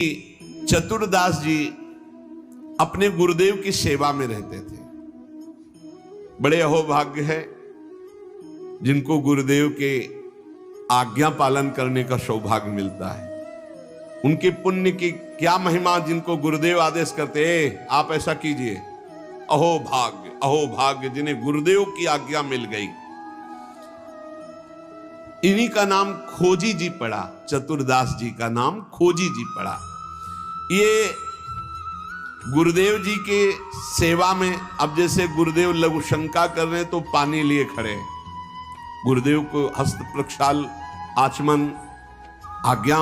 चतुरदास जी अपने गुरुदेव की सेवा में रहते थे। बड़े अहोभाग्य है जिनको गुरुदेव के आज्ञा पालन करने का सौभाग्य मिलता है। उनके पुण्य की क्या महिमा, जिनको गुरुदेव आदेश करते हैं आप ऐसा कीजिए। अहोभाग्य अहोभाग्य जिन्हें गुरुदेव की आज्ञा मिल गई। इन्हीं का नाम खोजी जी पड़ा, चतुरदास जी का नाम खोजी जी पड़ा। ये गुरुदेव जी के सेवा में, अब जैसे गुरुदेव लघु शंका कर रहे हैं तो पानी लिए खड़े, गुरुदेव को हस्त प्रक्षाल आचमन आज्ञा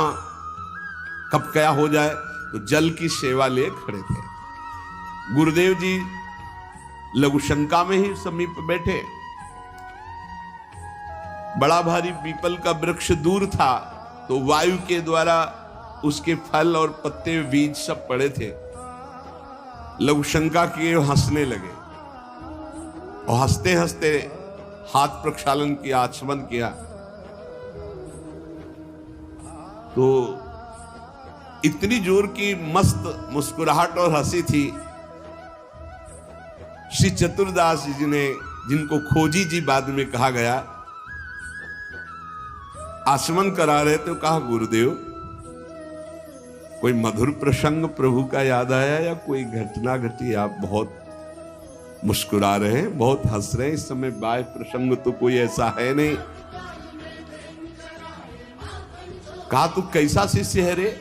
कब क्या हो जाए तो जल की सेवा लिए खड़े थे। गुरुदेव जी लघु शंका में ही समीप बैठे। बड़ा भारी पीपल का वृक्ष दूर था तो वायु के द्वारा उसके फल और पत्ते बीज सब पड़े थे। लघु शंका किए, हंसने लगे और हंसते हंसते हाथ प्रक्षालन किया, आचमन किया तो इतनी जोर की मस्त मुस्कुराहट और हंसी थी। श्री चतुरदास जी ने, जिनको खोजी जी बाद में कहा गया, आचमन करा रहे तो कहा, गुरुदेव कोई मधुर प्रसंग प्रभु का याद आया या कोई घटना घटी? आप बहुत मुस्कुरा रहे हैं, बहुत हंस रहे हैं, इस समय बाय प्रसंग तो कोई ऐसा है नहीं। कहा, तू कैसा शिष्य है रे?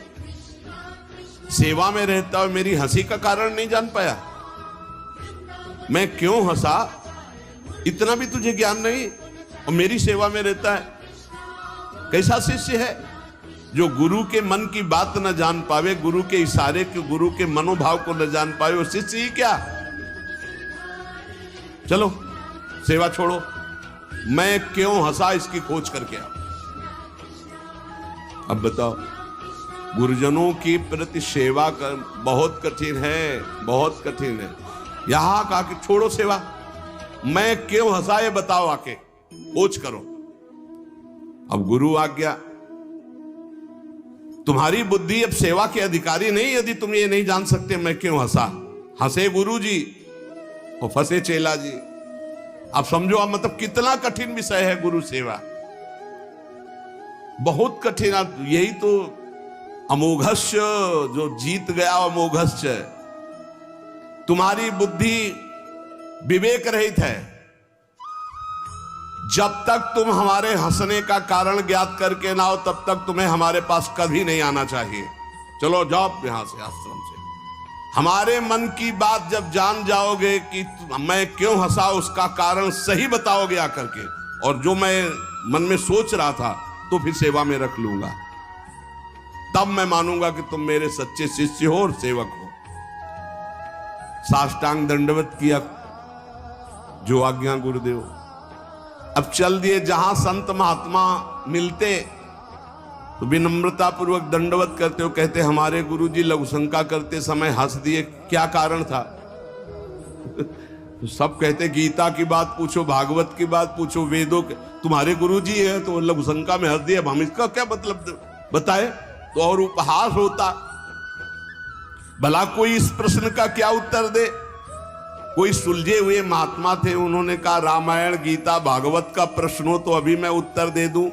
सेवा में रहता हो, मेरी हंसी का कारण नहीं जान पाया? मैं क्यों हंसा इतना भी तुझे ज्ञान नहीं, और मेरी सेवा में रहता है? कैसा शिष्य है जो गुरु के मन की बात न जान पावे, गुरु के इशारे के, गुरु के मनोभाव को न जान पावे, वो शिष्य ही क्या? चलो सेवा छोड़ो, मैं क्यों हंसा इसकी खोज करके आओ। अब बताओ, गुरुजनों की प्रति सेवा कर बहुत कठिन है, बहुत कठिन है। यहां कहा कि छोड़ो सेवा, मैं क्यों हंसा ये बताओ, आके खोज करो। अब गुरु आज्ञा, तुम्हारी बुद्धि अब सेवा के अधिकारी नहीं, यदि तुम ये नहीं जान सकते मैं क्यों हंसा। हंसे गुरु जी और फंसे चेला जी। अब समझो, अब मतलब कितना कठिन विषय है गुरु सेवा, बहुत कठिन। यही तो अमोघस्य जो जीत गया, अमोघस्य। तुम्हारी बुद्धि विवेक रहित है। जब तक तुम हमारे हंसने का कारण ज्ञात करके ना हो तब तक तुम्हें हमारे पास कभी नहीं आना चाहिए। चलो जाओ यहां से, आश्रम से। हमारे मन की बात जब जान जाओगे कि मैं क्यों हंसा, उसका कारण सही बताओगे आकर के, और जो मैं मन में सोच रहा था तो फिर सेवा में रख लूंगा, तब मैं मानूंगा कि तुम मेरे सच्चे शिष्य हो और सेवक हो। साष्टांग दंडवत किया, जो आज्ञा गुरुदेव। अब चल दिए, जहां संत महात्मा मिलते तो विनम्रता पूर्वक दंडवत करते हो, कहते हमारे गुरुजी लघु शंका करते समय हंस दिए, क्या कारण था? तो सब कहते गीता की बात पूछो, भागवत की बात पूछो, वेदों के, तुम्हारे गुरुजी है तो लघु शंका में हंस दिए, अब हम इसका क्या मतलब बताए? तो और उपहास होता। भला कोई इस प्रश्न का क्या उत्तर दे? कोई सुलझे हुए महात्मा थे, उन्होंने कहा रामायण गीता भागवत का प्रश्न हो तो अभी मैं उत्तर दे दूं,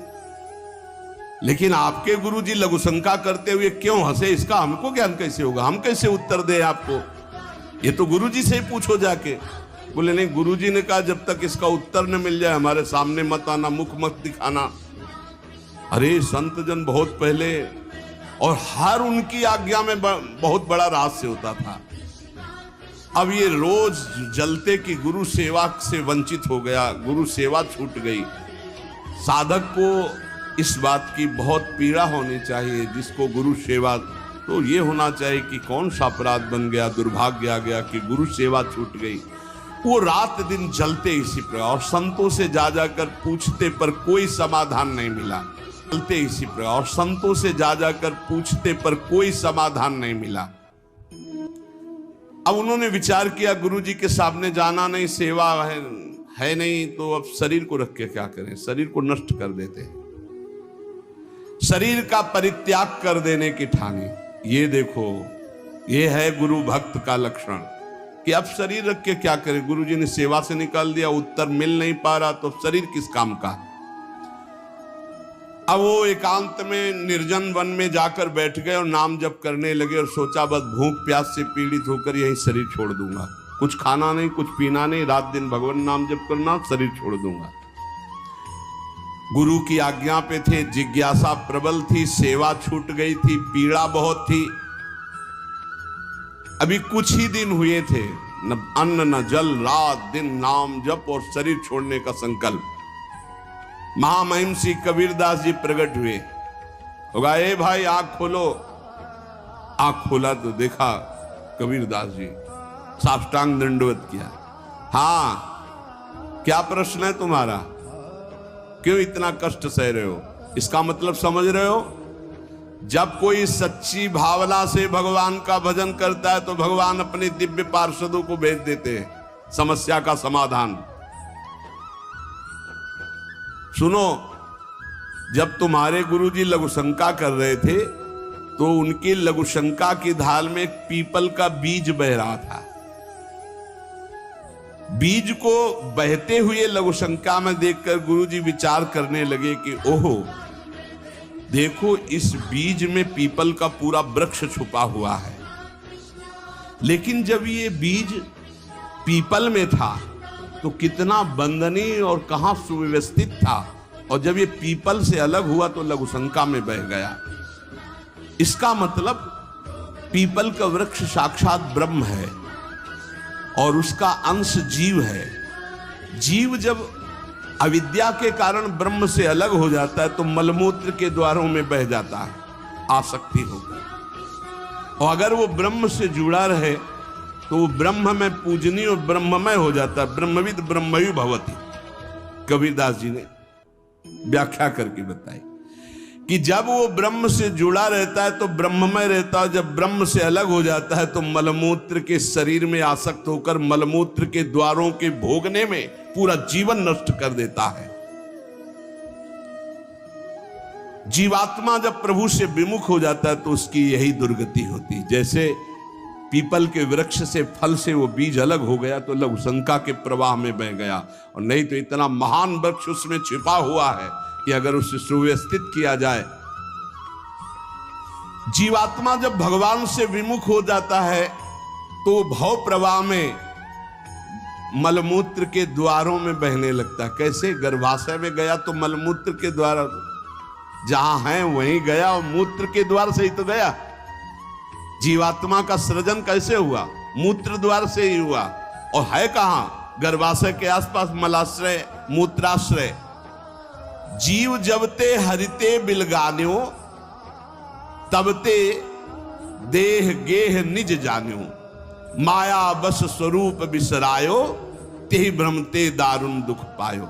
लेकिन आपके गुरुजी लघु शंका करते हुए क्यों हंसे, इसका हमको ज्ञान कैसे होगा? हम कैसे उत्तर दें आपको? ये तो गुरुजी से ही पूछो जाके। बोले नहीं, गुरुजी ने कहा जब तक इसका उत्तर न मिल जाए हमारे सामने मत आना, मुख मत दिखाना। अरे संत जन बहुत पहले, और हर उनकी आज्ञा में बहुत बड़ा रहस्य होता था। अब ये रोज जलते कि गुरु सेवा से वंचित हो गया, गुरु सेवा छूट गई। साधक को इस बात की बहुत पीड़ा होनी चाहिए, जिसको गुरु सेवा, तो ये होना चाहिए कि कौन सा अपराध बन गया, दुर्भाग्य आ गया कि गुरु सेवा छूट गई। वो रात दिन जलते इसी प्रकार, और संतों से जा जाकर पूछते पर कोई समाधान नहीं मिला। जलते इसी प्रकार, और संतों से जा जाकर पूछते पर कोई समाधान नहीं मिला। अब उन्होंने विचार किया, गुरुजी के सामने जाना नहीं, सेवा है नहीं, तो अब शरीर को रख के क्या करें? शरीर को नष्ट कर देते हैं। शरीर का परित्याग कर देने की ठानी। ये देखो, ये है गुरु भक्त का लक्षण कि अब शरीर रख के क्या करे। गुरु जी ने सेवा से निकाल दिया, उत्तर मिल नहीं पा रहा, तो शरीर किस काम का। अब वो एकांत में निर्जन वन में जाकर बैठ गए और नाम जप करने लगे और सोचा बस भूख प्यास से पीड़ित होकर यही शरीर छोड़ दूंगा, कुछ खाना नहीं, कुछ पीना नहीं, रात दिन भगवान नाम जप करना, शरीर छोड़ दूंगा। गुरु की आज्ञा पे थे, जिज्ञासा प्रबल थी, सेवा छूट गई थी, पीड़ा बहुत थी। अभी कुछ ही दिन हुए थे, न अन्न न जल, रात दिन नाम जप और शरीर छोड़ने का संकल्प। महामहिम श्री कबीरदास जी प्रकट हुए, होगा ए भाई आंख खोलो। आंख खोला तो देखा कबीरदास जी, साष्टांग दंडवत किया। हाँ, क्या प्रश्न है तुम्हारा, क्यों इतना कष्ट सह रहे हो? इसका मतलब समझ रहे हो? जब कोई सच्ची भावना से भगवान का भजन करता है तो भगवान अपने दिव्य पार्षदों को भेज देते हैं समस्या का समाधान। सुनो, जब तुम्हारे गुरुजी लघुशंका कर रहे थे तो उनकी लघुशंका की ढाल में एक पीपल का बीज बह रहा था। बीज को बहते हुए लघुशंका में देखकर गुरुजी विचार करने लगे कि ओहो, देखो इस बीज में पीपल का पूरा वृक्ष छुपा हुआ है। लेकिन जब ये बीज पीपल में था तो कितना बंदनीय और कहां सुव्यवस्थित था, और जब ये पीपल से अलग हुआ तो लघुशंका में बह गया। इसका मतलब पीपल का वृक्ष साक्षात ब्रह्म है और उसका अंश जीव है। जीव जब अविद्या के कारण ब्रह्म से अलग हो जाता है तो मलमूत्र के द्वारों में बह जाता है, आसक्ति होकर। और अगर वो ब्रह्म से जुड़ा रहे तो वो ब्रह्म में पूजनीय और ब्रह्ममय हो जाता है। ब्रह्मविद ब्रह्मयु भवति, कबीरदास जी ने व्याख्या करके बताई कि जब वो ब्रह्म से जुड़ा रहता है तो ब्रह्ममय रहता है, जब ब्रह्म से अलग हो जाता है तो मलमूत्र के शरीर में आसक्त होकर मलमूत्र के द्वारों के भोगने में पूरा जीवन नष्ट कर देता है। जीवात्मा जब प्रभु से विमुख हो जाता है तो उसकी यही दुर्गति होती है। जैसे पीपल के वृक्ष से फल से वो बीज अलग हो गया तो लघुशंका के प्रवाह में बह गया, और नहीं तो इतना महान वृक्ष उसमें छिपा हुआ है कि अगर उसे सुव्यवस्थित किया जाए। जीवात्मा जब भगवान से विमुख हो जाता है तो भव प्रवाह में मलमूत्र के द्वारों में बहने लगता है। कैसे? गर्भाशय में गया तो मलमूत्र के द्वार जहां है वहीं गया, और मूत्र के द्वार से ही तो गया। जीवात्मा का सृजन कैसे हुआ? मूत्र द्वार से ही हुआ। और है कहां? गर्भाशय के आसपास मलाश्रय, मूत्राश्रय। जीव जबते हरिते बिलगान्यो तबते देह गेह निज जान्यो, माया बस स्वरूप बिसरायो तेहि भ्रमते दारुण दुख पायो।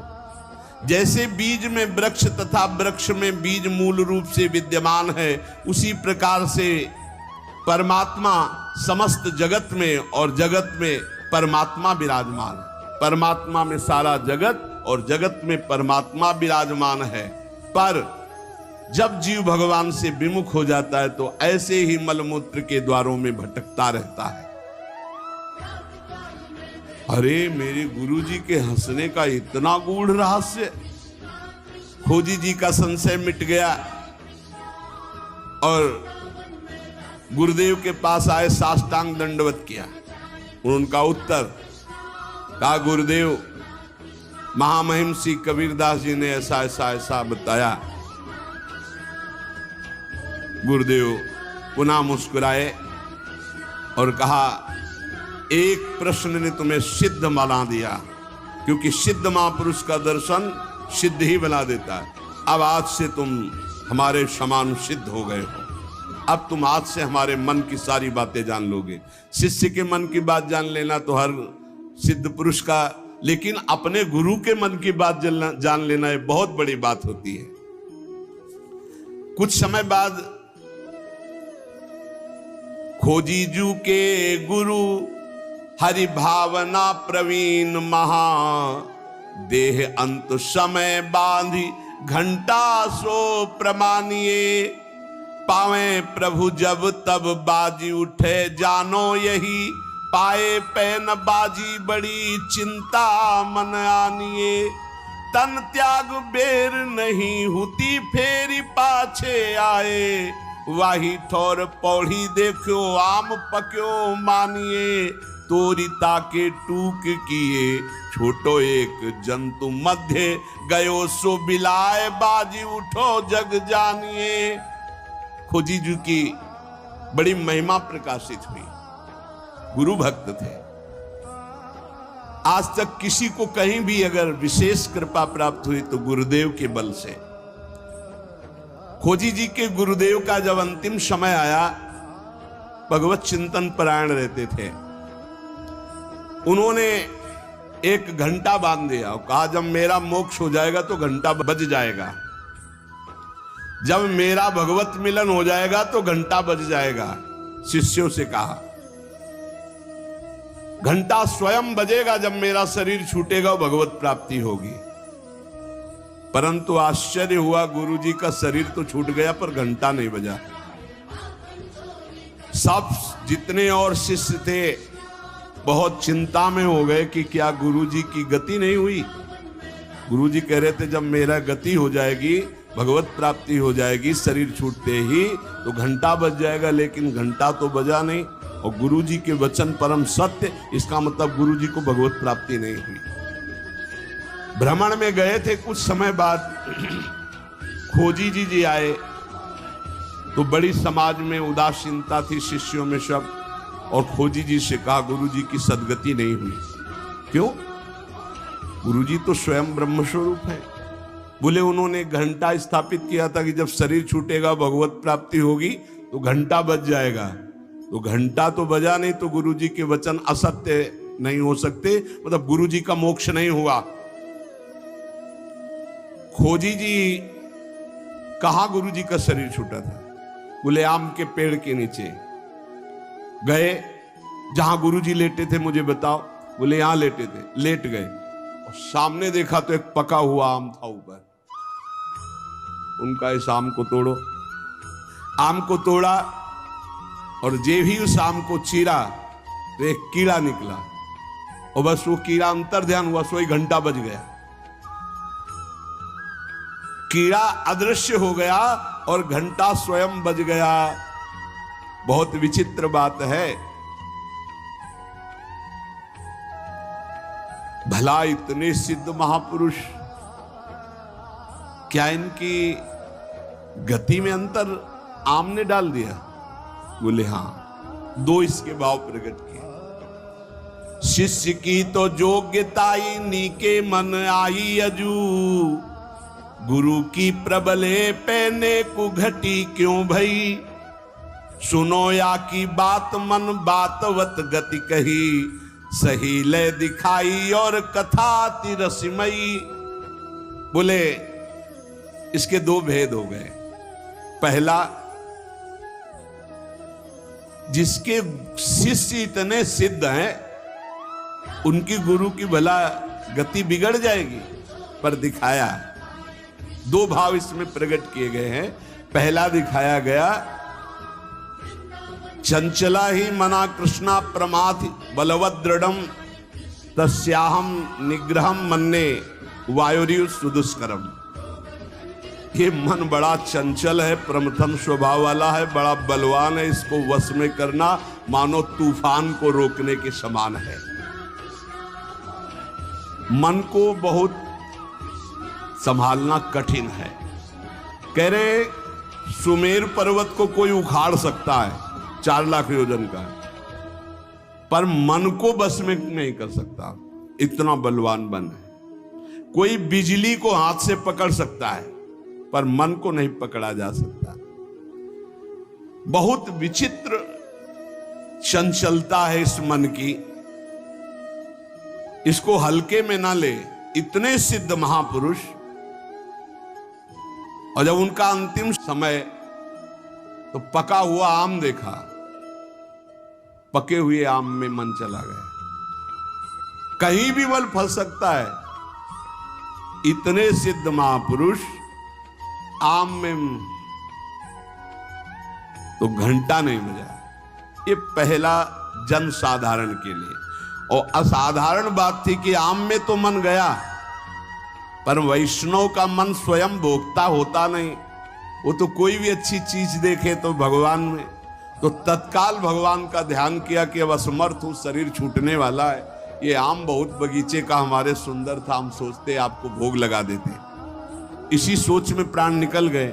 जैसे बीज में वृक्ष तथा वृक्ष में बीज मूल रूप से विद्यमान है, उसी प्रकार से परमात्मा समस्त जगत में और जगत में परमात्मा विराजमान है। परमात्मा में सारा जगत और जगत में परमात्मा विराजमान है। पर जब जीव भगवान से विमुख हो जाता है तो ऐसे ही मलमूत्र के द्वारों में भटकता रहता है। अरे मेरे गुरुजी के हंसने का इतना गूढ़ रहस्य। खोजी जी का संशय मिट गया और गुरुदेव के पास आए, साष्टांग दंडवत किया। उनका उत्तर कहा, गुरुदेव महामहिम श्री कबीरदास जी ने ऐसा ऐसा ऐसा बताया। गुरुदेव पुनः मुस्कुराए और कहा, एक प्रश्न ने तुम्हें सिद्ध बना दिया, क्योंकि सिद्ध महापुरुष का दर्शन सिद्ध ही बना देता है। अब आज से तुम हमारे समान सिद्ध हो गए हो। अब तुम आज से हमारे मन की सारी बातें जान लोगे। शिष्य के मन की बात जान लेना तो हर सिद्ध पुरुष का, लेकिन अपने गुरु के मन की बात जान लेना ये बहुत बड़ी बात होती है। कुछ समय बाद खोजीजू के गुरु हरि भावना प्रवीण महा, देह अंत समय बांधी घंटा सो प्रमानिये, पावे प्रभु जब तब बाजी उठे, जानो यही पाए पैन बाजी, बड़ी चिंता मन आनिए। तन त्याग बेर नहीं हुती, फेरी पाछे आए, वाही ठोर पौड़ी देखो आम पक्यो मानिए। तोरी ताके टूक किए, छोटो एक जंतु मध्य, गयो सो बिलाए, बाजी उठो जग जानिए। खोजी जी की बड़ी महिमा प्रकाशित हुई, गुरु भक्त थे। आज तक किसी को कहीं भी अगर विशेष कृपा प्राप्त हुई तो गुरुदेव के बल से। खोजी जी के गुरुदेव का जब अंतिम समय आया, भगवत चिंतन परायण रहते थे, उन्होंने एक घंटा बांध दिया और कहा जब मेरा मोक्ष हो जाएगा तो घंटा बज जाएगा, जब मेरा भगवत मिलन हो जाएगा तो घंटा बज जाएगा। शिष्यों से कहा घंटा स्वयं बजेगा जब मेरा शरीर छूटेगा, भगवत प्राप्ति होगी। परंतु आश्चर्य हुआ, गुरुजी का शरीर तो छूट गया पर घंटा नहीं बजा। सब जितने और शिष्य थे बहुत चिंता में हो गए कि क्या गुरुजी की गति नहीं हुई। गुरुजी कह रहे थे जब मेरा गति हो जाएगी, भगवत प्राप्ति हो जाएगी, शरीर छूटते ही तो घंटा बज जाएगा, लेकिन घंटा तो बजा नहीं। और गुरुजी के वचन परम सत्य, इसका मतलब गुरुजी को भगवत प्राप्ति नहीं हुई। भ्रमण में गए थे, कुछ समय बाद खोजी जी आए तो बड़ी समाज में उदासीनता थी शिष्यों में सब, और खोजी जी से कहा गुरुजी की सद्गति नहीं हुई। क्यों? गुरुजी तो स्वयं ब्रह्म स्वरूप है। बोले उन्होंने घंटा स्थापित किया था कि जब शरीर छूटेगा भगवत प्राप्ति होगी तो घंटा बज जाएगा, तो घंटा तो बजा नहीं, तो गुरुजी के वचन असत्य नहीं हो सकते, मतलब गुरुजी का मोक्ष नहीं हुआ। खोजी जी कहां गुरुजी का शरीर छूटा था? बोले आम के पेड़ के नीचे गए, जहां गुरुजी लेटे थे मुझे बताओ। बोले यहां लेटे थे। लेट गए और सामने देखा तो एक पका हुआ आम था ऊपर। उनका इस आम को तोड़ो। आम को तोड़ा और जे भी उस आम को चीरा तो एक कीड़ा निकला, और बस वो कीड़ा अंतर ध्यान हुआ, सोई घंटा बज गया। कीड़ा अदृश्य हो गया और घंटा स्वयं बज गया। बहुत विचित्र बात है। भला इतने सिद्ध महापुरुष, क्या इनकी गति में अंतर आम ने डाल दिया? बोले हां। दो इसके भाव प्रकट किए। शिष्य की तो योग्यताई नीके मन आई अजू, गुरु की प्रबले पहने को घटी क्यों भई। सुनो या की बात मन बातवत गति कही, सही ले दिखाई और कथा तिरसिमयी। बोले इसके दो भेद हो गए। पहला, जिसके शिष्य इतने सिद्ध हैं उनकी गुरु की भला गति बिगड़ जाएगी, पर दिखाया दो भाव इसमें प्रकट किए गए हैं। पहला दिखाया गया, चंचला ही मना कृष्णा प्रमाथि बलवद दृढ़म, तस्याहम निग्रहम मन्ने वायुरिव सुदुष्करम। ये मन बड़ा चंचल है, प्रमथन स्वभाव वाला है, बड़ा बलवान है, इसको वश में करना मानो तूफान को रोकने के समान है। मन को बहुत संभालना कठिन है। कह रहे सुमेर पर्वत को कोई उखाड़ सकता है, 4 लाख योजन का, पर मन को बस में नहीं कर सकता, इतना बलवान मन है। कोई बिजली को हाथ से पकड़ सकता है पर मन को नहीं पकड़ा जा सकता। बहुत विचित्र चंचलता है इस मन की, इसको हल्के में ना ले। इतने सिद्ध महापुरुष, और जब उनका अंतिम समय तो पका हुआ आम देखा, पके हुए आम में मन चला गया। कहीं भी बल फंस सकता है। इतने सिद्ध महापुरुष आम में तो घंटा नहीं बजा। ये पहला जन साधारण के लिए। और असाधारण बात थी कि आम में तो मन गया, पर वैष्णव का मन स्वयं भोक्ता होता नहीं। वो तो कोई भी अच्छी चीज देखे तो भगवान में, तो तत्काल भगवान का ध्यान किया कि अब असमर्थ हूं, शरीर छूटने वाला है। ये आम बहुत बगीचे का हमारे सुंदर था, हम सोचते आपको भोग लगा देते। इसी सोच में प्राण निकल गए।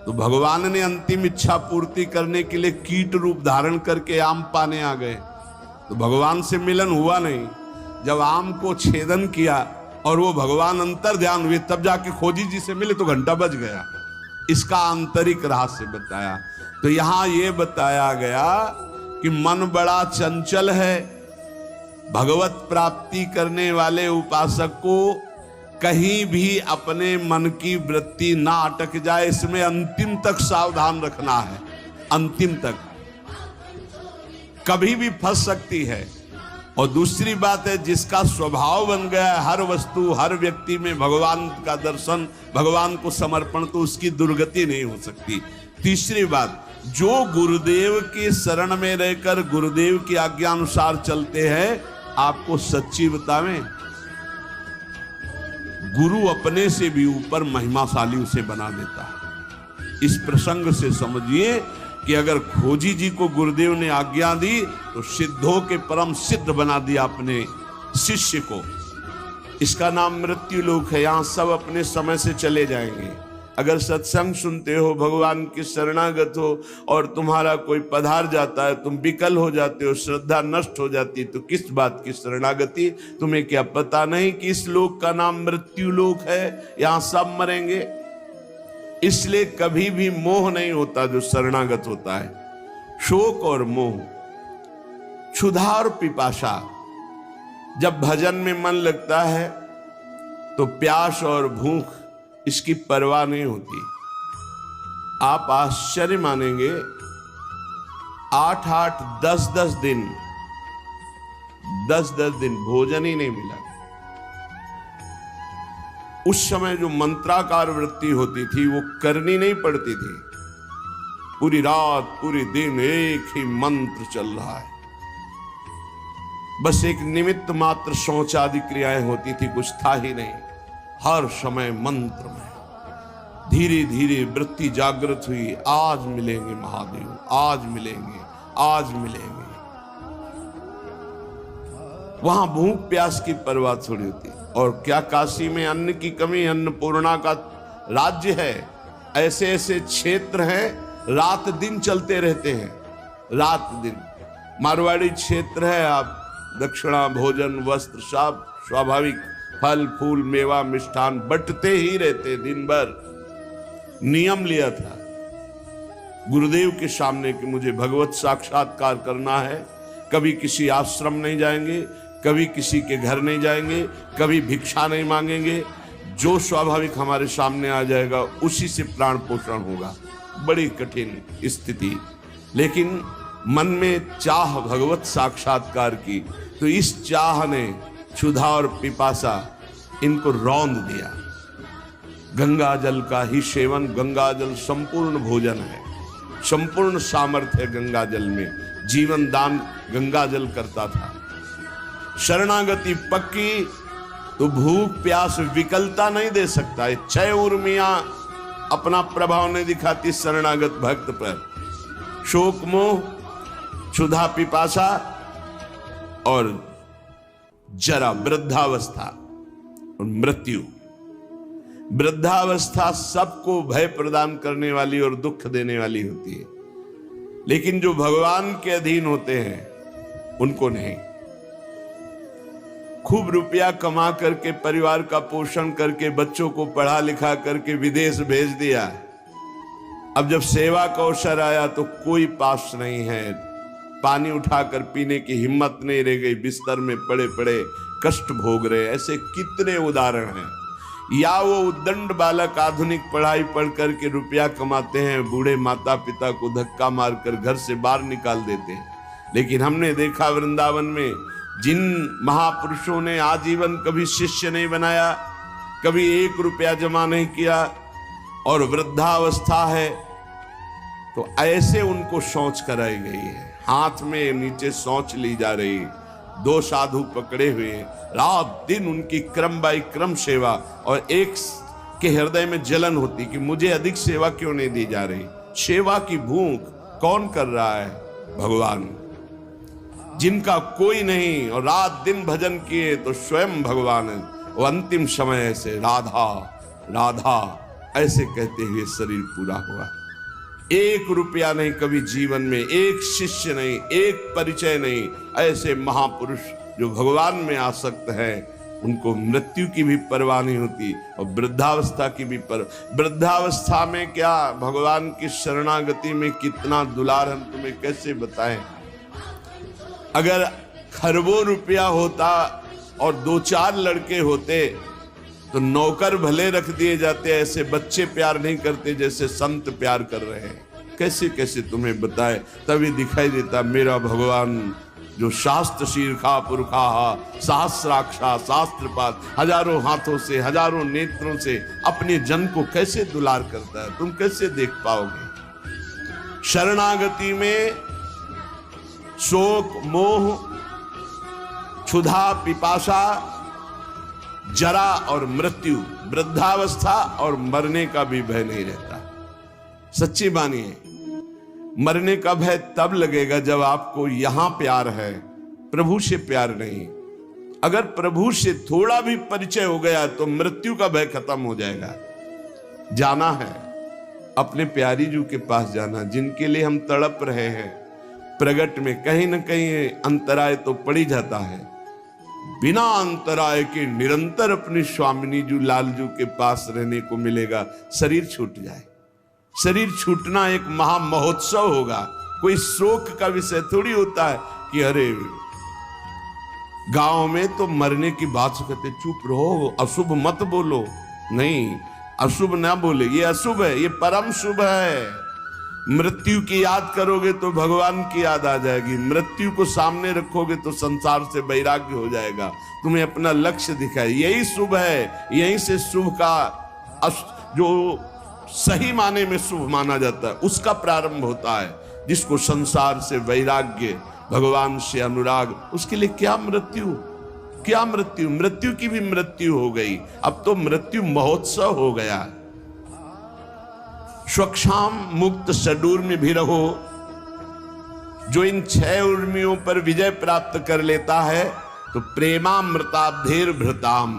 तो भगवान ने अंतिम इच्छा पूर्ति करने के लिए कीट रूप धारण करके आम पाने आ गए। तो भगवान से मिलन हुआ नहीं। जब आम को छेदन किया और वो भगवान अंतर ध्यान हुए, तब जाके खोजी जी से मिले तो घंटा बज गया। इसका आंतरिक रहस्य बताया। तो यहां ये बताया गया कि मन बड़ा चंचल है। भगवत प्राप्ति करने वाले उपासक को कहीं भी अपने मन की वृत्ति ना अटक जाए, इसमें अंतिम तक सावधान रखना है। अंतिम तक कभी भी फंस सकती है। और दूसरी बात है, जिसका स्वभाव बन गया है हर वस्तु हर व्यक्ति में भगवान का दर्शन, भगवान को समर्पण, तो उसकी दुर्गति नहीं हो सकती। तीसरी बात, जो गुरुदेव के शरण में रहकर गुरुदेव की आज्ञा अनुसार चलते हैं, आपको सच्ची बतावें, गुरु अपने से भी ऊपर महिमाशाली उसे बना देता है। इस प्रसंग से समझिए कि अगर खोजी जी को गुरुदेव ने आज्ञा दी तो सिद्धों के परम सिद्ध बना दिया अपने शिष्य को। इसका नाम मृत्यु लोक है। यहां सब अपने समय से चले जाएंगे। अगर सत्संग सुनते हो, भगवान की शरणागत हो और तुम्हारा कोई पधार जाता है, तुम विकल हो जाते हो, श्रद्धा नष्ट हो जाती, तो किस बात की शरणागति? तुम्हें क्या पता नहीं कि इस लोक का नाम मृत्यु लोक है, यहां सब मरेंगे। इसलिए कभी भी मोह नहीं होता जो शरणागत होता है। शोक और मोह, क्षुधा और पिपासा। जब भजन में मन लगता है तो प्यास और भूख इसकी परवाह नहीं होती। आप आश्चर्य मानेंगे, 8-8, 10-10 दिन, 10-10 दिन भोजन ही नहीं मिला। उस समय जो मंत्राकार वृत्ति होती थी वो करनी नहीं पड़ती थी। पूरी रात पूरी दिन एक ही मंत्र चल रहा है। बस एक निमित्त मात्र शौच आदि क्रियाएं होती थी, कुछ था ही नहीं। हर समय मंत्र में धीरे धीरे वृत्ति जागृत हुई। आज मिलेंगे महादेव, आज मिलेंगे, आज मिलेंगे। वहां भूख प्यास की परवाह थोड़ी होती। और क्या काशी में अन्न की कमी? अन्नपूर्णा का राज्य है। ऐसे ऐसे क्षेत्र हैं, रात दिन चलते रहते हैं, रात दिन। मारवाड़ी क्षेत्र है, आप दक्षिणा भोजन वस्त्र सब स्वाभाविक, फल फूल मेवा मिष्ठान बंटते ही रहते दिन भर। नियम लिया था गुरुदेव के सामने कि मुझे भगवत साक्षात्कार करना है। कभी किसी आश्रम नहीं जाएंगे, कभी किसी के घर नहीं जाएंगे, कभी भिक्षा नहीं मांगेंगे। जो स्वाभाविक हमारे सामने आ जाएगा उसी से प्राण पोषण होगा। बड़ी कठिन स्थिति, लेकिन मन में चाह भगवत साक्षात्कार की, तो इस चाह ने क्षुधा और पिपासा इनको रौंद दिया। गंगा जल का ही सेवन, गंगा जल संपूर्ण भोजन है, संपूर्ण सामर्थ्य है गंगा जल में। जीवन दान गंगा जल करता था। शरणागति पक्की तो भूख प्यास विकलता नहीं दे सकता। छह उर्मियां अपना प्रभाव नहीं दिखाती शरणागत भक्त पर। शोक मोह, क्षुधा पिपासा और जरा वृद्धावस्था और मृत्यु। वृद्धावस्था सबको भय प्रदान करने वाली और दुख देने वाली होती है, लेकिन जो भगवान के अधीन होते हैं उनको नहीं। खूब रुपया कमा करके, परिवार का पोषण करके, बच्चों को पढ़ा लिखा करके विदेश भेज दिया। अब जब सेवा का अवसर आया तो कोई पास नहीं है, पानी उठाकर पीने की हिम्मत नहीं रह गई, बिस्तर में पड़े पड़े कष्ट भोग रहे। ऐसे कितने उदाहरण हैं। या वो उद्दंड बालक आधुनिक पढ़ाई पढ़ करके रुपया कमाते हैं, बूढ़े माता पिता को धक्का मारकर घर से बाहर निकाल देते हैं। लेकिन हमने देखा वृंदावन में जिन महापुरुषों ने आजीवन कभी शिष्य नहीं बनाया, कभी 1 रुपया जमा नहीं किया, और वृद्धावस्था है, तो ऐसे उनको शौच कराई गई है, हाथ में नीचे शौच ली जा रही, दो साधु पकड़े हुए, रात दिन उनकी क्रम बाई क्रम सेवा, और एक के हृदय में जलन होती कि मुझे अधिक सेवा क्यों नहीं दी जा रही। सेवा की भूख कौन कर रहा है? भगवान, जिनका कोई नहीं और रात दिन भजन किए तो स्वयं भगवान है। वो अंतिम समय से राधा राधा ऐसे कहते हुए शरीर पूरा हुआ। 1 रुपया नहीं कभी जीवन में, एक शिष्य नहीं, एक परिचय नहीं। ऐसे महापुरुष जो भगवान में आसक्त हैं, उनको मृत्यु की भी परवाह नहीं होती और वृद्धावस्था की भी वृद्धावस्था में क्या भगवान की शरणागति में कितना दुलार हम तुम्हें कैसे बताएं। अगर खरबों रुपया होता और 2-4 लड़के होते तो नौकर भले रख दिए जाते, ऐसे बच्चे प्यार नहीं करते जैसे संत प्यार कर रहे हैं। कैसे कैसे तुम्हें बताए, तभी दिखाई देता मेरा भगवान जो शास्त्र शीर्षा पुरखा सहस्राक्षा शास्त्रपात, हजारों हाथों से हजारों नेत्रों से अपने जन को कैसे दुलार करता है, तुम कैसे देख पाओगे। शरणागति में शोक मोह क्षुधा पिपासा जरा और मृत्यु, वृद्धावस्था और मरने का भी भय नहीं रहता। सच्ची मानिए, मरने का भय तब लगेगा जब आपको यहां प्यार है, प्रभु से प्यार नहीं। अगर प्रभु से थोड़ा भी परिचय हो गया तो मृत्यु का भय खत्म हो जाएगा। जाना है अपने प्यारी जू के पास, जाना जिनके लिए हम तड़प रहे हैं। प्रगट में कहीं न कहीं अंतराय तो पड़ ही जाता है, बिना अंतराय के निरंतर अपनी स्वामिनी जू लालजू के पास रहने को मिलेगा। शरीर छूट जाए, शरीर छूटना एक महा महोत्सव होगा, कोई शोक का विषय थोड़ी होता है कि अरे गांव में तो मरने की बात कहते चुप रहो, अशुभ मत बोलो। नहीं, अशुभ ना बोले, ये अशुभ है, ये परम शुभ है। मृत्यु की याद करोगे तो भगवान की याद आ जाएगी, मृत्यु को सामने रखोगे तो संसार से वैराग्य हो जाएगा, तुम्हें अपना लक्ष्य दिखाए। यही शुभ है, यहीं से शुभ का जो सही माने में शुभ माना जाता है उसका प्रारंभ होता है। जिसको संसार से वैराग्य, भगवान से अनुराग, उसके लिए क्या मृत्यु, क्या मृत्यु। मृत्यु की भी मृत्यु हो गई, अब तो मृत्यु महोत्सव हो गया। स्वक्षाम मुक्त सडूर में भी रहो। जो इन 6 उर्मियों पर विजय प्राप्त कर लेता है तो प्रेमामृताब्धेर भृताम,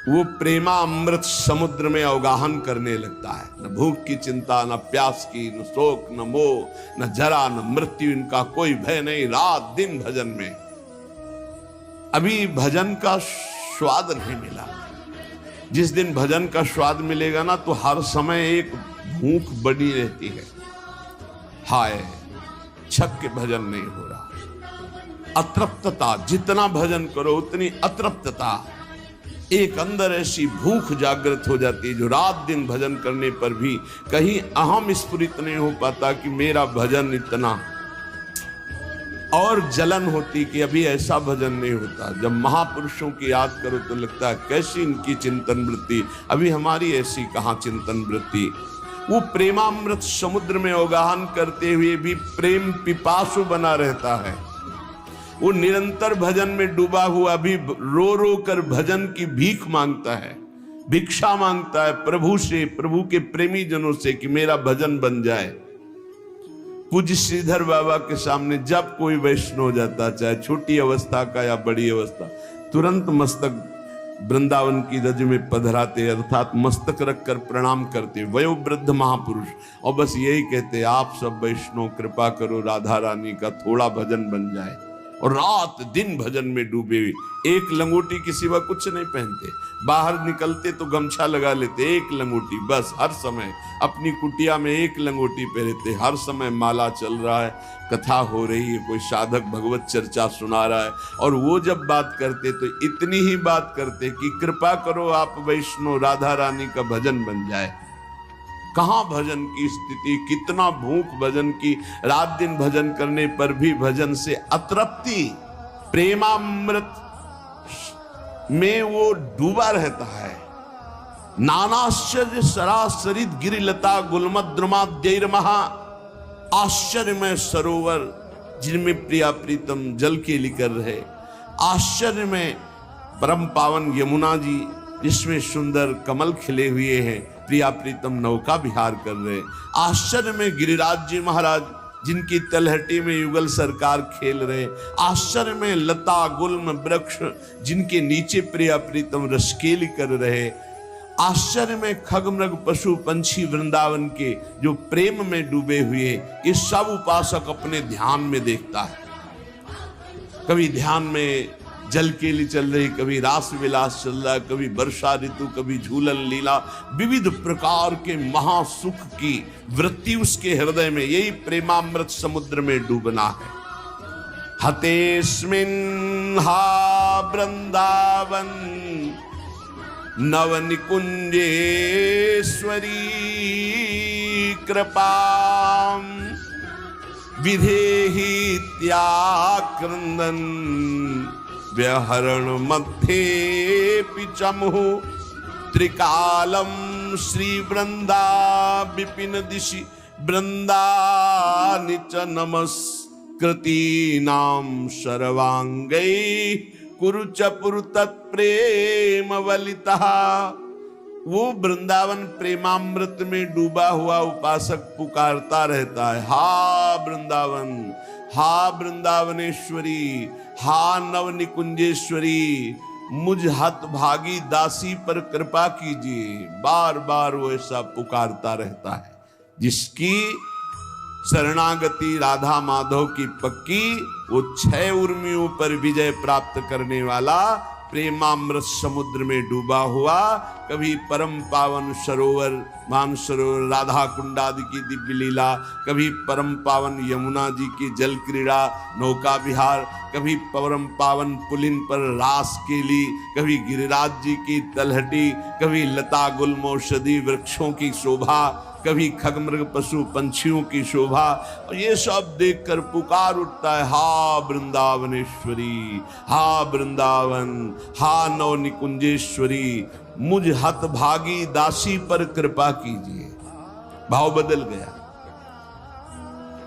वो प्रेमामृत समुद्र में अवगाहन करने लगता है। न भूख की चिंता, न प्यास की, न शोक, न मोह, न जरा, न मृत्यु, इनका कोई भय नहीं। रात दिन भजन में। अभी भजन का स्वाद नहीं मिला। जिस दिन भजन का स्वाद मिलेगा ना तो हर समय एक भूख बनी रहती है, हाय छक के भजन नहीं हो रहा। अतृप्तता, जितना भजन करो उतनी अतृप्तता, एक अंदर ऐसी भूख जागृत हो जाती है जो रात दिन भजन करने पर भी कहीं अहम स्फुरित नहीं हो पाता कि मेरा भजन इतना, और जलन होती कि अभी ऐसा भजन नहीं होता। जब महापुरुषों की याद करो तो लगता है कैसी इनकी चिंतन वृत्ति, अभी हमारी ऐसी कहां चिंतन वृत्ति। वो प्रेमामृत समुद्र में अवगाहन करते हुए भी प्रेम पिपासु बना रहता है। वो निरंतर भजन में डूबा हुआ भी रो रो कर भजन की भीख मांगता है, भिक्षा मांगता है प्रभु से, प्रभु के प्रेमी जनों से कि मेरा भजन बन जाए। पूज्य श्रीधर बाबा के सामने जब कोई वैष्णव हो जाता, चाहे छोटी अवस्था का या बड़ी अवस्था, तुरंत मस्तक वृंदावन की रज में पधराते, अर्थात मस्तक रखकर प्रणाम करते वयोवृद्ध महापुरुष, और बस यही कहते आप सब वैष्णव कृपा करो राधा रानी का थोड़ा भजन बन जाए। और रात दिन भजन में डूबे हुए, एक लंगोटी के सिवा कुछ नहीं पहनते, बाहर निकलते तो गमछा लगा लेते, एक लंगोटी बस, हर समय अपनी कुटिया में एक लंगोटी पहनते, हर समय माला चल रहा है, कथा हो रही है, कोई साधक भगवत चर्चा सुना रहा है, और वो जब बात करते तो इतनी ही बात करते कि कृपा करो आप वैष्णव राधा रानी का भजन बन जाए। कहां भजन की स्थिति, कितना भूख भजन की, रात दिन भजन करने पर भी भजन से अतृप्ति, प्रेमामृत में वो डूबा रहता है। नानाश्चर्य सरासरित गिरिलता गुलमद्रुमाद्यैर्महा, आश्चर्यमय सरोवर जिनमें प्रिया प्रीतम जल के लेकर रहे, आश्चर्य में परम पावन यमुना जी जिसमें सुंदर कमल खिले हुए हैं, प्रिया प्रीतम नौका विहार कर रहे, आश्चर्य में गिरिराज जी महाराज जिनकी तलहटी में युगल सरकार खेल रहे, आश्चर्य में लता गुल्म वृक्ष जिनके नीचे प्रिया प्रीतम रसकेली कर रहे, आश्चर्य में खग मृग पशु पंछी वृंदावन के जो प्रेम में डूबे हुए, ये सब उपासक अपने ध्यान में देखता है। कभी ध्यान में जल केली चल रही, कभी रास विलास चल रहा, कभी वर्षा ऋतु, कभी झूलन लीला, विविध प्रकार के महासुख की वृत्ति उसके हृदय में, यही प्रेमामृत समुद्र में डूबना है। हतेस्मिन् हा वृंदावन नव निकुंजेश्वरी कृपाम विधेहि त्याक्रंदन व्यहरण मध्ये पिचमुः त्रिकालम श्री वृंदा विपिन दिशि वृंदानि च नमस्कृतीनां सर्वांगै कुरुच पुरु तत्प्रेम वलितः। वो वृंदावन प्रेमामृत में डूबा हुआ उपासक पुकारता रहता है, हा वृंदावन, हा वृंदावनेश्वरी, हा नव निकुंजेश्वरी, मुझ हतभागी दासी पर कृपा कीजिए। बार बार वो ऐसा पुकारता रहता है। जिसकी शरणागति राधा माधव की पक्की, वो 6 उर्मियों पर विजय प्राप्त करने वाला प्रेमामृत समुद्र में डूबा हुआ, कभी परम पावन सरोवर मानसरोवर राधा कुंड आदि की दिव्य लीला, कभी परम पावन यमुना जी की जल क्रीड़ा नौका विहार, कभी परम पावन पुलिन पर रास केली, कभी गिरिराज जी की तलहटी, कभी लता गुल्म औषधि वृक्षों की शोभा, कभी खगमृग पशु पंछियों की शोभा। और ये सब देखकर पुकार उठता है, हा वृंदावनेश्वरी, हा वृंदावन, हा नव निकुंजेश्वरी, मुझ हतभागी दासी पर कृपा कीजिए। भाव बदल गया।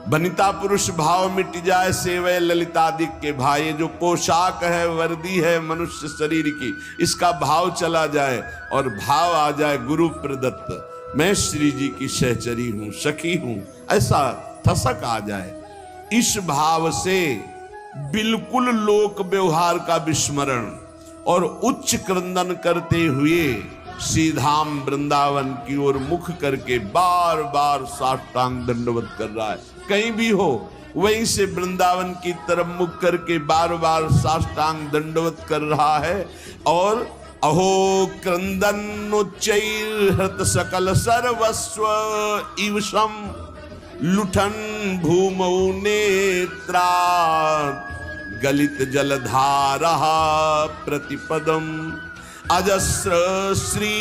बनिता पुरुष भाव मिट जाए, सेवय ललितादिक के भाई, जो पोशाक है वर्दी है मनुष्य शरीर की, इसका भाव चला जाए और भाव आ जाए गुरु प्रदत्त, मैं श्री जी की सहचरी हूं, सखी हूं, ऐसा थसक आ जाए। इस भाव से बिल्कुल लोक व्यवहार का विस्मरण और उच्च क्रंदन करते हुए सीधाम वृंदावन की ओर मुख करके बार बार साष्टांग दंडवत कर रहा है। कहीं भी हो वहीं से वृंदावन की तरफ मुख करके बार बार साष्टांग दंडवत कर रहा है। और अहो क्रंदन उच्चैर्हृत सकल सर्वस्व इवशम लुठन भूमौ नेत्रा गलित जलधारा प्रतिपदम अजस्र श्री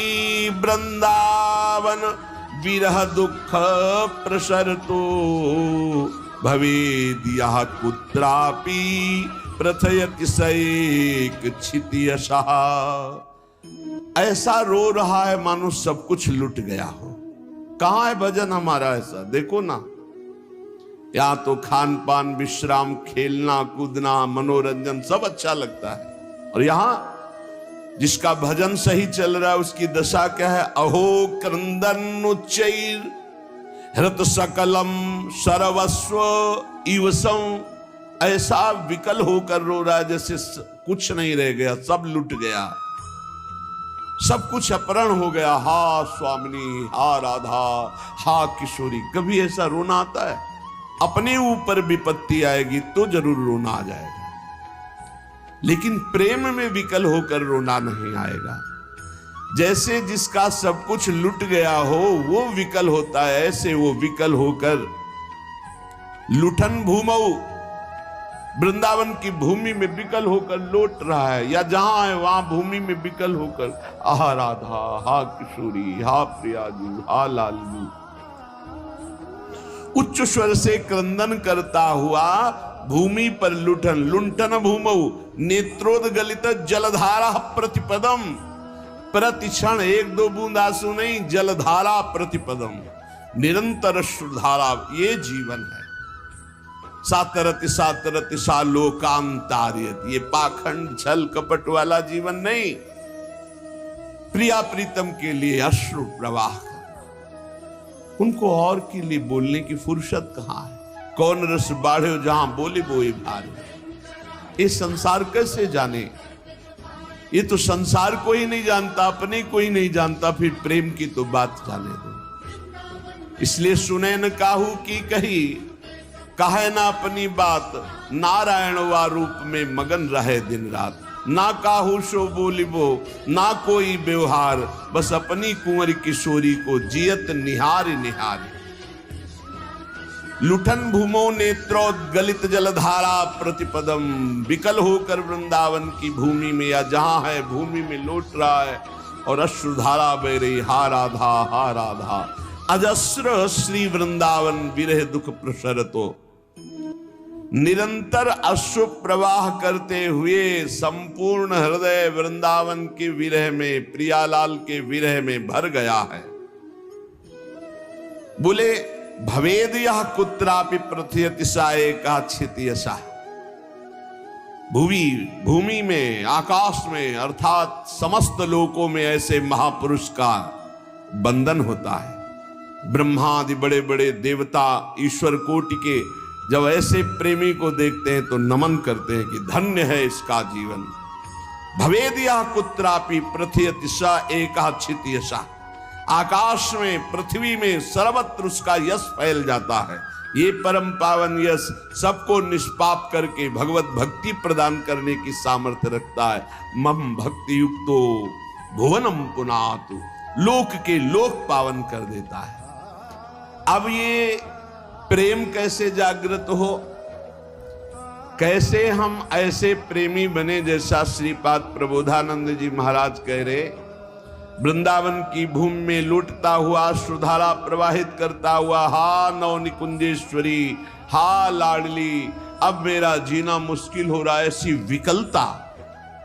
वृंदावन विरह दुख प्रसरतो भवेद्यः कुत्रापि प्रथयति सैक क्षितियशः। ऐसा रो रहा है मानो सब कुछ लुट गया हो। कहां है भजन हमारा ऐसा? देखो ना, यहाँ तो खान पान विश्राम खेलना कूदना मनोरंजन सब अच्छा लगता है, और यहाँ जिसका भजन सही चल रहा है उसकी दशा क्या है? अहो क्रंदन उच्चैर हृत सकलम सर्वस्व इवसम, ऐसा विकल होकर रो रहा है जैसे कुछ नहीं रह गया, सब लुट गया, सब कुछ अपहरण हो गया। हा स्वामिनी, हा राधा, हा किशोरी। कभी ऐसा रोना आता है? अपने ऊपर विपत्ति आएगी तो जरूर रोना आ जाएगा, लेकिन प्रेम में विकल होकर रोना नहीं आएगा। जैसे जिसका सब कुछ लुट गया हो वो विकल होता है, ऐसे वो विकल होकर लुठन भूमौ, वृंदावन की भूमि में विकल होकर लौट रहा है, या जहां है वहां भूमि में विकल होकर हा राधा, हा किशोरी, हा प्रिया जी, हा लालू, उच्च स्वर से क्रंदन करता हुआ भूमि पर लुठन, लुंठन भूमौ नेत्रोदगलित जलधारा प्रतिपदम, प्रतिक्षण एक दो बूंद आंसू नहीं, जलधारा प्रतिपदम, निरंतर अश्रुधारा, ये जीवन है। सातरति सातरति सा लोकांतार्यत, ये पाखंड छल कपट वाला जीवन नहीं। प्रिया प्रीतम के लिए अश्रु प्रवाह, उनको और के लिए बोलने की फुर्सत कहां है। कौन रस बाढ़े जहां बोले बोए भारे। ये संसार कैसे जाने, ये तो संसार को ही नहीं जानता, अपने को ही नहीं जानता, फिर प्रेम की तो बात जाने दो। इसलिए सुने न काहू की कही, कहे ना अपनी बात, नारायण वा रूप में मगन रहे दिन रात। ना काहू सो बोलिबो, ना कोई व्यवहार, बस अपनी कुंवर किशोरी को जियत निहार निहार। लुठन भूमो नेत्रोद्गलित जलधारा प्रतिपदम, विकल होकर वृंदावन की भूमि में या जहां है भूमि में लौट रहा है और अश्रुधारा बह रही, हा राधा हा राधा। अजस्र श्री वृंदावन विरह दुख प्रसरतो, निरंतर अश्रु प्रवाह करते हुए संपूर्ण हृदय वृंदावन के विरह में, प्रियालाल के विरह में भर गया है। बोले भवेद यह कुत्रापि प्रथयति सा एकाच्छिति यशा। भूमि में, आकाश में, अर्थात समस्त लोकों में ऐसे महापुरुष का बंधन होता है। ब्रह्मादि बड़े बड़े देवता ईश्वर कोटि के जब ऐसे प्रेमी को देखते हैं तो नमन करते हैं कि धन्य है इसका जीवन। भवेद यह कुत्रापि प्रथयति सा एकाच्छिति यशा। आकाश में, पृथ्वी में सर्वत्र उसका यश फैल जाता है। ये परम पावन यश सबको निष्पाप करके भगवत भक्ति प्रदान करने की सामर्थ्य रखता है। मम भक्ति युक्तो भुवनम पुनातु, लोक के लोक पावन कर देता है। अब ये प्रेम कैसे जागृत हो, कैसे हम ऐसे प्रेमी बने जैसा श्रीपाद प्रबोधानंद जी महाराज कह रहे, वृंदावन की भूमि में लुटता हुआ श्रुधारा प्रवाहित करता हुआ, हा नव निकुंजेश्वरी, हा लाडली, अब मेरा जीना मुश्किल हो रहा है। ऐसी विकलता,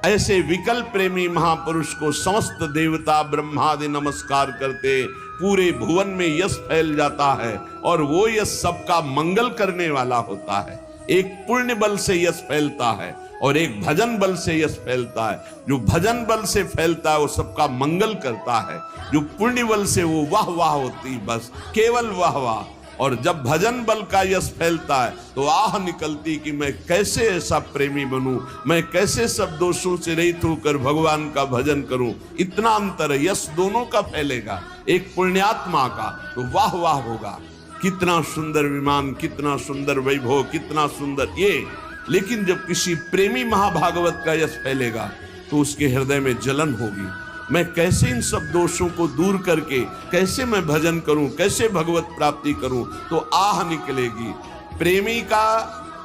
ऐसे विकल प्रेमी महापुरुष को समस्त देवता ब्रह्मादि नमस्कार करते, पूरे भुवन में यश फैल जाता है और वो यश सबका मंगल करने वाला होता है। एक पुण्य बल से यश फैलता है और एक भजन बल से यश फैलता है। जो भजन बल से फैलता है वो सबका मंगल करता है, जो पुण्य बल से वो वाह वाह होती, बस केवल वाह वाह। और जब भजन बल का यश फैलता है तो आह निकलती कि मैं कैसे ऐसा प्रेमी बनूं, मैं कैसे सब दोषों से रहित होकर भगवान का भजन करूं। इतना अंतर है, यश दोनों का फैलेगा। एक पुण्यात्मा का तो वाह वाह होगा, कितना सुंदर विमान, कितना सुंदर वैभव, कितना सुंदर ये। लेकिन जब किसी प्रेमी महाभागवत का यश फैलेगा तो उसके हृदय में जलन होगी। मैं कैसे इन सब दोषों को दूर करके कैसे मैं भजन करूं, कैसे भगवत प्राप्ति करूं, तो आह निकलेगी। प्रेमी का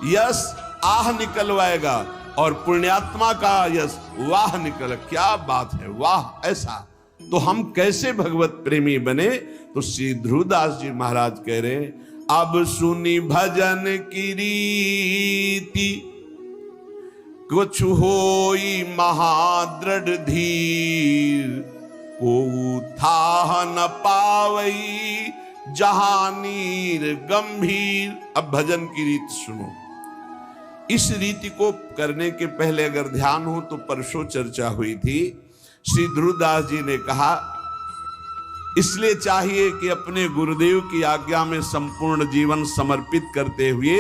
यश आह निकलवाएगा और पुण्यात्मा का यश वाह निकल। क्या बात है, वाह। ऐसा तो हम कैसे भगवत प्रेमी बने, तो श्री ध्रुवदास जी महाराज कह रहे, अब सुनी भजन की रीति, कुछ होई महादृढ़ धीर, को था न पावई जहानीर गंभीर। अब भजन की रीत सुनो। इस रीति को करने के पहले अगर ध्यान हो तो परसों चर्चा हुई थी। श्री ध्रुवदास जी ने कहा, इसलिए चाहिए कि अपने गुरुदेव की आज्ञा में संपूर्ण जीवन समर्पित करते हुए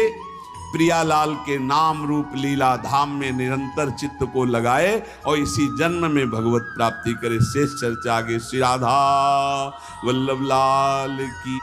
प्रियालाल के नाम रूप लीला धाम में निरंतर चित्त को लगाए और इसी जन्म में भगवत प्राप्ति करे। शेष चर्चा आगे। श्री राधा वल्लभ लाल की।